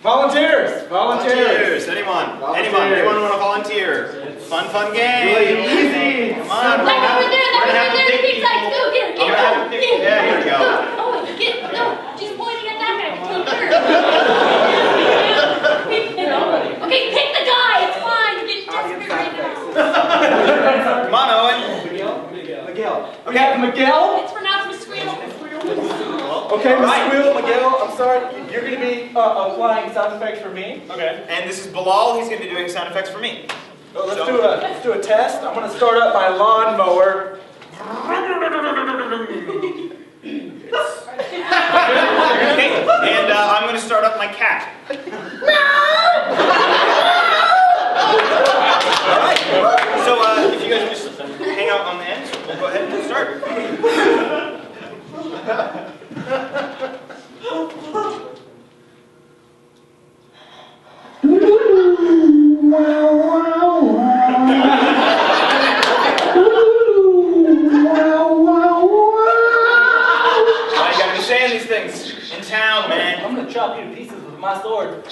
Volunteers! Volunteers! Anyone want to volunteer? Fun game! Really easy! Come on! Like over there, pizza! Go get it! Yeah, here we go. Oh, no, she's pointing at that guy. Okay, pick the guy, it's fine. You're getting desperate right now. Come on, Owen. Miguel. Okay, Miguel? It's pronounced Miss Squeal. Okay, Miss Squeal, Miguel, I'm sorry. You're going to be applying sound effects for me. Okay. And this is Bilal. He's going to be doing sound effects for me. So let's do a test. I'm going to start up my lawnmower. Okay, and I'm going to start up my cat. Alright, so if you guys just hang out on the end, we'll go ahead and start. Why you gotta be saying these things in town, man? I'm going to chop you to pieces with my sword.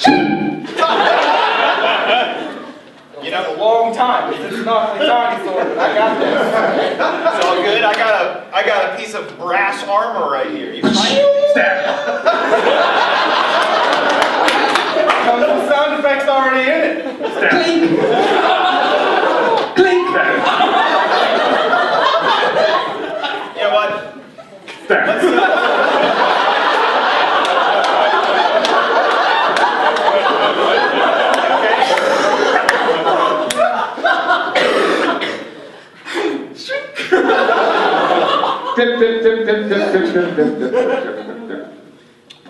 You know, a long time. It's not a tiny sword, but I got this. it's all good. I got a piece of brass armor right here. You find Comes with sound effects already in it. Clink. Clink. You know what? Let's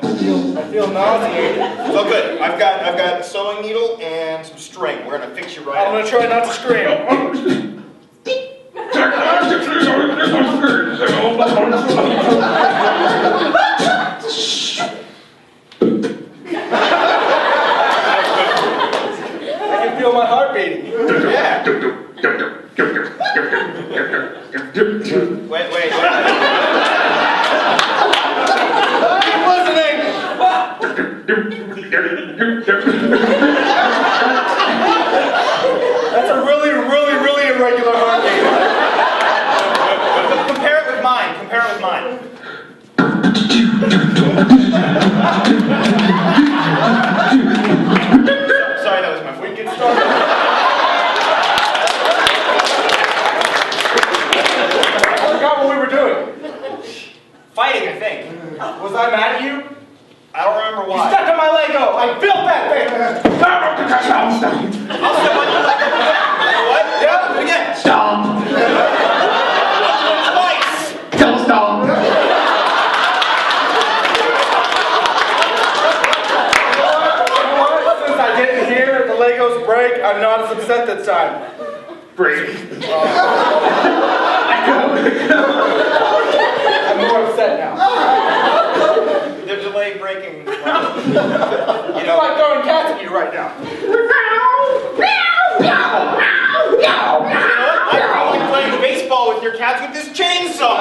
I feel nauseated. It's all good. I've got a sewing needle and some string. We're gonna fix you right I'm up. going to try not to scream. I can feel my heart beating. Yeah. Wait. Keep listening. That's a really irregular heartbeat. Compare it with mine. Sorry, that was my fault. We can start. I forgot what we were doing. Fighting, I think. Was I mad at you? I don't remember You why. stepped on my Lego! I built that thing! I'll step on your leg. What? Yeah, do it again. Stop! Twice. Don't stop! Since I didn't hear the Legos break, I'm not as upset this time. Break. I'm more upset now. They're delayed breaking. I feel like throwing cats at you right now. I'm probably playing baseball with your cats with this chainsaw.